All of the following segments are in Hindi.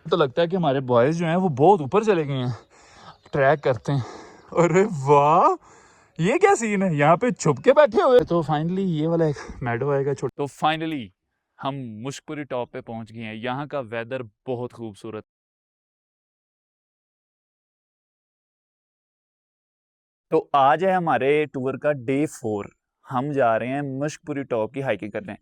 तो लगता है कि हमारे बॉयज़ जो हैं वो बहुत ऊपर चले गए हैं, ट्रैक करते हैं। अरे वाह, ये क्या सीन है, यहाँ पे छुप के बैठे हुए। तो फाइनली ये वाला एक मैडो आएगा छोटा। तो फाइनली हम मुश्कपुरी टॉप पे पहुंच गए हैं। यहाँ का वेदर बहुत खूबसूरत। तो आज है हमारे टूर का डे 4। हम जा रहे हैं मुश्कपुरी टॉप की हाइकिंग करने।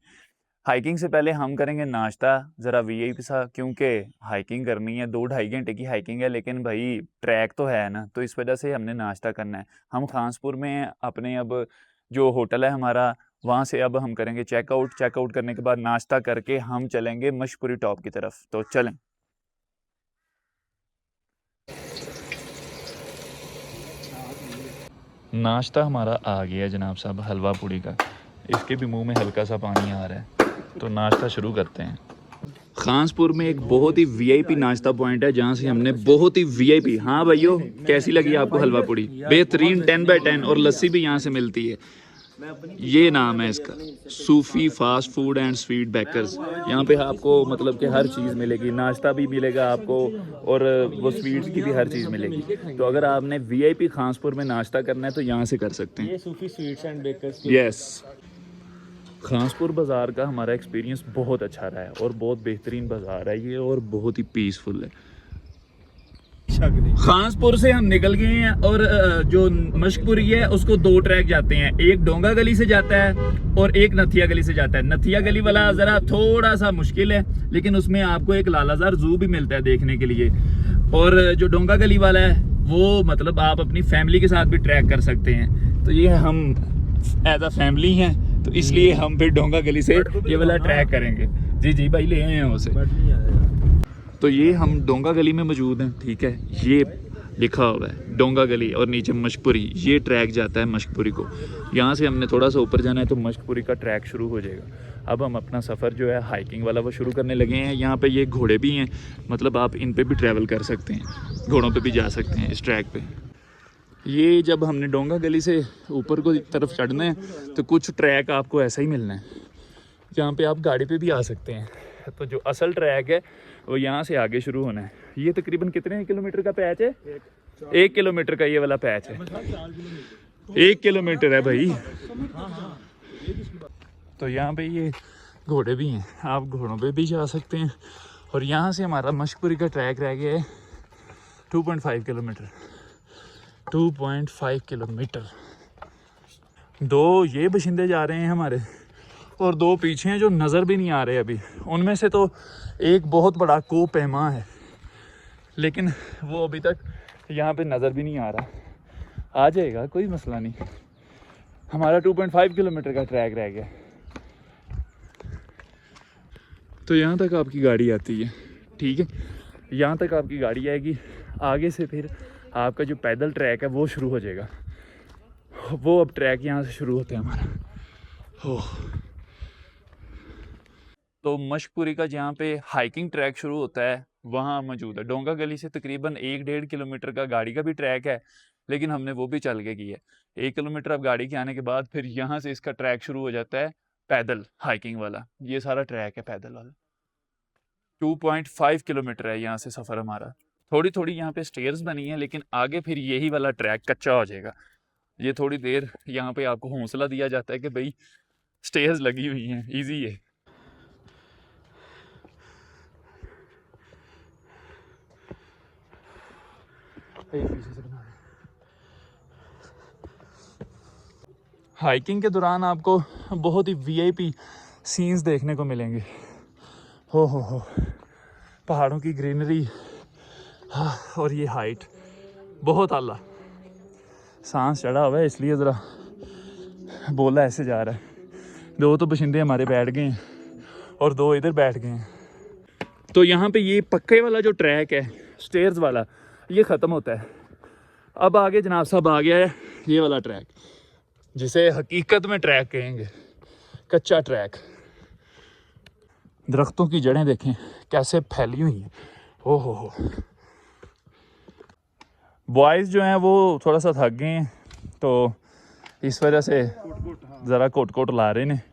हाइकिंग से पहले हम करेंगे नाश्ता ज़रा वीआईपी सा, क्योंकि हाइकिंग करनी है, 2-2.5 घंटे की हाइकिंग है, लेकिन भाई ट्रैक तो है ना, तो इस वजह से हमने नाश्ता करना है। हम खानसपुर में हैं अपने, अब जो होटल है हमारा वहाँ से अब हम करेंगे चेकआउट। चेकआउट करने के बाद नाश्ता करके हम चलेंगे मुश्कपुरी टॉप की तरफ। तो चलें। नाश्ता हमारा आ गया जनाब साहब, हलवा पूड़ी का। इसके भी मुंह में हल्का सा पानी आ रहा है, तो नाश्ता शुरू करते हैं। खानसपुर में एक बहुत ही वीआईपी नाश्ता पॉइंट है जहाँ से हमने बहुत ही वीआईपी, हाँ भाइयों कैसी लगी आपको हलवा पूड़ी? बेहतरीन 10/10, और लस्सी भी यहाँ से मिलती है। ये नाम है इसका, Sufi fast food and sweet bakers. यहाँ पे आपको मतलब कि हर चीज़ मिलेगी, नाश्ता भी मिलेगा आपको और वो स्वीट्स की भी हर चीज़ मिलेगी। तो अगर आपने वीआईपी खानसपुर में नाश्ता करना है तो यहाँ से कर सकते हैं। ये सूफी स्वीट्स एंड बेकर्स। यस, खानसपुर बाज़ार का हमारा एक्सपीरियंस बहुत अच्छा रहा है और बहुत बेहतरीन बाज़ार है ये, और बहुत ही पीसफुल है। खानसपुर से हम निकल गए हैं और जो मशकपुरी है उसको 2 ट्रैक जाते हैं, एक डोंगा गली से जाता है और एक नथिया गली से जाता है। नथिया गली वाला ज़रा थोड़ा सा मुश्किल है, लेकिन उसमें आपको एक लालाजार जू भी मिलता है देखने के लिए। और जो डोंगा गली वाला है वो मतलब आप अपनी फैमिली के साथ भी ट्रैक कर सकते हैं। तो ये हम एज अ फैमिली हैं, तो इसलिए हम फिर डोंगा गली से ये वाला ट्रैक करेंगे। जी जी भाई, ले आए हैं उसे। तो ये हम डोंगा गली में मौजूद हैं, ठीक है। ये लिखा हुआ है डोंगा गली और नीचे मशकपुरी, ये ट्रैक जाता है मशकपुरी को। यहाँ से हमने थोड़ा सा ऊपर जाना है तो मशकपुरी का ट्रैक शुरू हो जाएगा। अब हम अपना सफ़र जो है हाइकिंग वाला वो शुरू करने लगे हैं। यहाँ पे ये घोड़े भी हैं, मतलब आप इन पे भी ट्रैवल कर सकते हैं, घोड़ों पे भी जा सकते हैं इस ट्रैक पे। ये जब हमने डोंगा गली से ऊपर को तरफ चढ़ना है तो कुछ ट्रैक आपको ऐसा ही मिलना है, जहाँ पे आप गाड़ी पे भी आ सकते हैं। तो जो असल ट्रैक है वो यहाँ से आगे शुरू होना है। ये तकरीबन कितने किलोमीटर का पैच है? 1 किलोमीटर का ये वाला पैच है। 1 किलोमीटर है भाई। तो यहाँ पे ये घोड़े भी हैं, आप घोड़ों पे भी जा सकते हैं। और यहाँ से हमारा मशकपुरी का ट्रैक रह गया है 2.5 किलोमीटर। 2.5 किलोमीटर। 2 ये बशिंदे जा रहे हैं हमारे और 2 पीछे हैं जो नज़र भी नहीं आ रहे अभी। उनमें से तो एक बहुत बड़ा को पैमा है, लेकिन वो अभी तक यहाँ पे नज़र भी नहीं आ रहा। आ जाएगा, कोई मसला नहीं। हमारा 2.5 किलोमीटर का ट्रैक रह गया। तो यहाँ तक आपकी गाड़ी आती है, ठीक है। यहाँ तक आपकी गाड़ी आएगी, आगे से फिर आपका जो पैदल ट्रैक है वो शुरू हो जाएगा। वो अब ट्रैक यहाँ से शुरू होता है हमारा। हो तो मशकपुरी का जहाँ पे हाइकिंग ट्रैक शुरू होता है वहाँ मौजूद है। डोंगा गली से तकरीबन 1-1.5 किलोमीटर का गाड़ी का भी ट्रैक है, लेकिन हमने वो भी चल के की है। 1 किलोमीटर अब गाड़ी के आने के बाद फिर यहाँ से इसका ट्रैक शुरू हो जाता है पैदल हाइकिंग वाला। ये सारा ट्रैक है पैदल वाला। 2.5 किलोमीटर है यहाँ से सफ़र हमारा। थोड़ी थोड़ी यहाँ पे स्टेयर्स बनी है, लेकिन आगे फिर यही वाला ट्रैक कच्चा हो जाएगा। ये थोड़ी देर यहाँ पे आपको हौसला दिया जाता है कि भाई स्टेयर्स लगी हुई हैं, ईजी है। हाइकिंग के दौरान आपको बहुत ही वीआईपी सीन्स देखने को मिलेंगे। हो पहाड़ों की ग्रीनरी, हाँ, और ये हाइट बहुत आला। सांस चढ़ा हुआ है इसलिए ज़रा बोला ऐसे जा रहा है। 2 तो बशिंदे हमारे बैठ गए हैं और 2 इधर बैठ गए हैं। तो यहाँ पे ये पक्के वाला जो ट्रैक है स्टेयर्स वाला, ये ख़त्म होता है। अब आगे जनाब साहब आ गया है ये वाला ट्रैक, जिसे हकीकत में ट्रैक कहेंगे, कच्चा ट्रैक। दरख्तों की जड़ें देखें कैसे फैली हुई हैं। हो बॉयज़ जो हैं वो थोड़ा सा थक गए हैं, तो इस वजह से ज़रा कोट ला रहे हैं।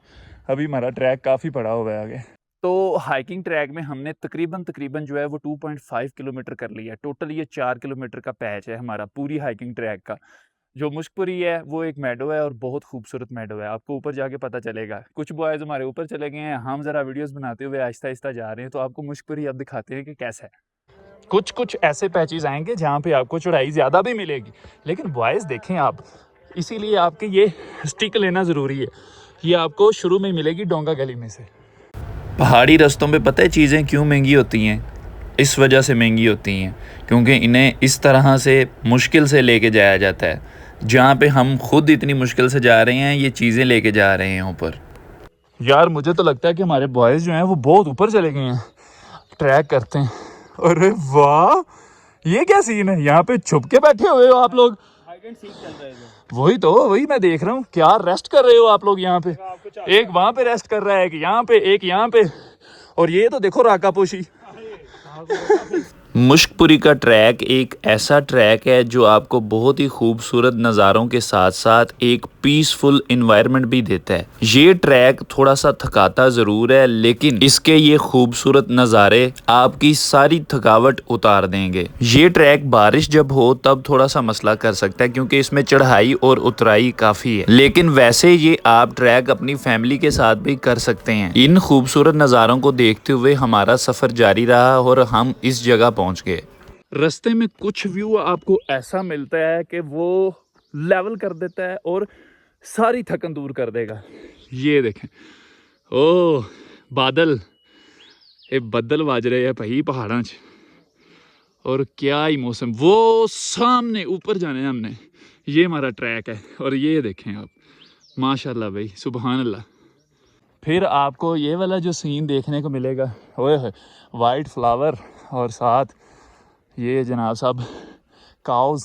अभी हमारा ट्रैक काफ़ी पड़ा हुआ है आगे। तो हाइकिंग ट्रैक में हमने तकरीबन जो है वो 2.5 किलोमीटर कर लिया। टोटल ये 4 किलोमीटर का पैच है हमारा पूरी हाइकिंग ट्रैक का। जो मुश्कपुरी है वो एक मेडो है और बहुत खूबसूरत मेडो है, आपको ऊपर जाके पता चलेगा। कुछ बॉयज़ हमारे ऊपर चले गए हैं, हम ज़रा वीडियोस बनाते हुए आहिस्ता-आहिस्ता जा रहे हैं, तो आपको मुश्कपुरी अब दिखाते हैं कि कैसा है। कुछ ऐसे पैचेज़ आएँगे जहाँ पे आपको चढ़ाई ज़्यादा भी मिलेगी, लेकिन बॉयज़ देखें आप, इसीलिए आपके ये स्टिक लेना ज़रूरी है। ये आपको शुरू में मिलेगी डोंगा गली में से। पहाड़ी रास्तों पे पता है चीज़ें क्यों महंगी होती हैं? इस वजह से महंगी होती हैं क्योंकि इन्हें इस तरह से मुश्किल से लेके जाया जाता है। जहाँ पे हम खुद इतनी मुश्किल से जा रहे हैं, ये चीज़ें लेके जा रहे हैं ऊपर। यार मुझे तो लगता है कि हमारे बॉयज़ जो हैं वो बहुत ऊपर चले गए हैं, ट्रैक करते हैं। अरे वाह, ये क्या सीन है? यहाँ पे छुप के बैठे हुए हो आप लोग? वही मैं देख रहा हूँ, क्या रेस्ट कर रहे हो आप लोग यहाँ पे? एक वहां पे रेस्ट कर रहा है, एक यहाँ पे, और ये तो देखो राकापोशी। मुश्कपुरी का ट्रैक एक ऐसा ट्रैक है जो आपको बहुत ही खूबसूरत नज़ारों के साथ साथ एक पीसफुल इन्वायरमेंट भी देता है। ये ट्रैक थोड़ा सा थकाता ज़रूर है, लेकिन इसके ये खूबसूरत नज़ारे आपकी सारी थकावट उतार देंगे। ये ट्रैक बारिश जब हो तब थोड़ा सा मसला कर सकता है क्योंकि इसमें चढ़ाई और उतराई काफ़ी है, लेकिन वैसे ये आप ट्रैक अपनी फैमिली के साथ भी कर सकते हैं। इन खूबसूरत नज़ारों को देखते हुए हमारा सफ़र जारी रहा और हम इस जगह पहुंच गए। रास्ते में कुछ व्यू आपको ऐसा मिलता है कि वो लेवल कर देता है और सारी थकन दूर कर देगा। ये देखें, ओ बादल, ये बदल बाज रहे हैं भाई पहाड़ों च, और क्या ही मौसम। वो सामने ऊपर जाने हैं हमने, ये हमारा ट्रैक है और ये देखें आप, माशाल्लाह भाई, सुभान अल्लाह। फिर आपको ये वाला जो सीन देखने को मिलेगा, ओए वाइट फ्लावर और साथ ये जनाब साहब काउज,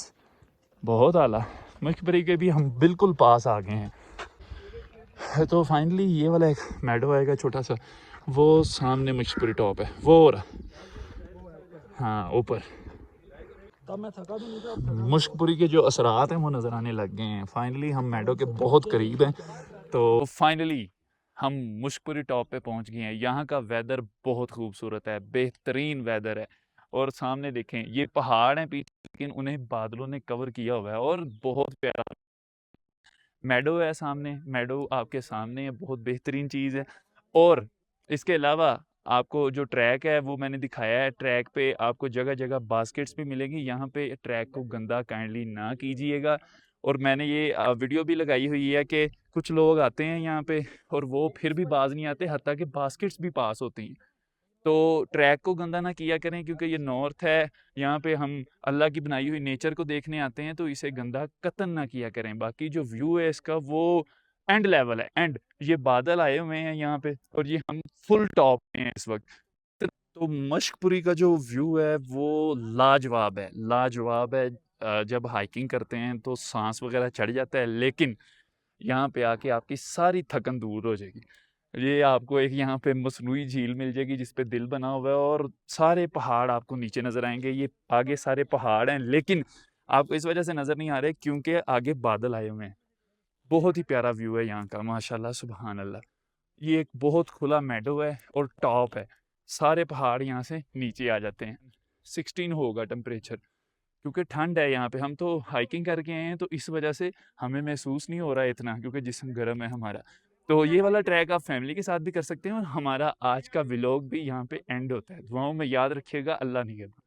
बहुत आला। मुश्कपुरी के भी हम बिल्कुल पास आ गए हैं। तो फाइनली ये वाला एक मेडो आएगा छोटा सा, वो सामने मुश्कपुरी टॉप है, वो रहा, हाँ ऊपर। मुश्कपुरी के जो असरात हैं वो नज़र आने लग गए हैं। फाइनली हम मेडो के बहुत करीब हैं, तो फाइनली हम मुश्कपुरी टॉप पे पहुंच गए हैं। यहाँ का वेदर बहुत खूबसूरत है, बेहतरीन वेदर है, और सामने देखें ये पहाड़ हैं पीछे, लेकिन उन्हें बादलों ने कवर किया हुआ है और बहुत प्यारा मेडो है सामने। मेडो आपके सामने है, बहुत बेहतरीन चीज़ है। और इसके अलावा आपको जो ट्रैक है वो मैंने दिखाया है। ट्रैक पे आपको जगह जगह बास्केट्स भी मिलेंगी। यहाँ पे ट्रैक को गंदा काइंडली ना कीजिएगा। और मैंने ये वीडियो भी लगाई हुई है कि कुछ लोग आते हैं यहाँ पे और वो फिर भी बाज नहीं आते, हत्ता कि बास्केट्स भी पास होती हैं। तो ट्रैक को गंदा ना किया करें, क्योंकि ये नॉर्थ है, यहाँ पे हम अल्लाह की बनाई हुई नेचर को देखने आते हैं, तो इसे गंदा कतन ना किया करें। बाकी जो व्यू है इसका वो एंड लेवल है, एंड ये बादल आए हुए हैं यहाँ पे और ये हम फुल टॉप पे हैं इस वक्त। तो मश्कपुरी का जो व्यू है वो लाजवाब है, लाजवाब है। जब हाइकिंग करते हैं तो सांस वगैरह चढ़ जाता है, लेकिन यहाँ पे आके आपकी सारी थकन दूर हो जाएगी। ये आपको एक यहाँ पे मसनूई झील मिल जाएगी जिस पे दिल बना हुआ है और सारे पहाड़ आपको नीचे नज़र आएंगे। ये आगे सारे पहाड़ हैं, लेकिन आपको इस वजह से नज़र नहीं आ रहे क्योंकि आगे बादल आए हुए हैं। बहुत ही प्यारा व्यू है यहाँ का, माशाल्लाह सुभान अल्लाह। ये एक बहुत खुला मेडो है और टॉप है, सारे पहाड़ यहाँ से नीचे आ जाते हैं। 16 होगा टेम्परेचर, क्योंकि ठंड है यहाँ पे। हम तो हाइकिंग करके आए हैं तो इस वजह से हमें महसूस नहीं हो रहा है इतना, क्योंकि जिस्म गर्म है हमारा। तो ये वाला ट्रैक आप फैमिली के साथ भी कर सकते हैं और हमारा आज का व्लॉग भी यहाँ पे एंड होता है। दुआओं में याद रखिएगा, अल्लाह निगहबान।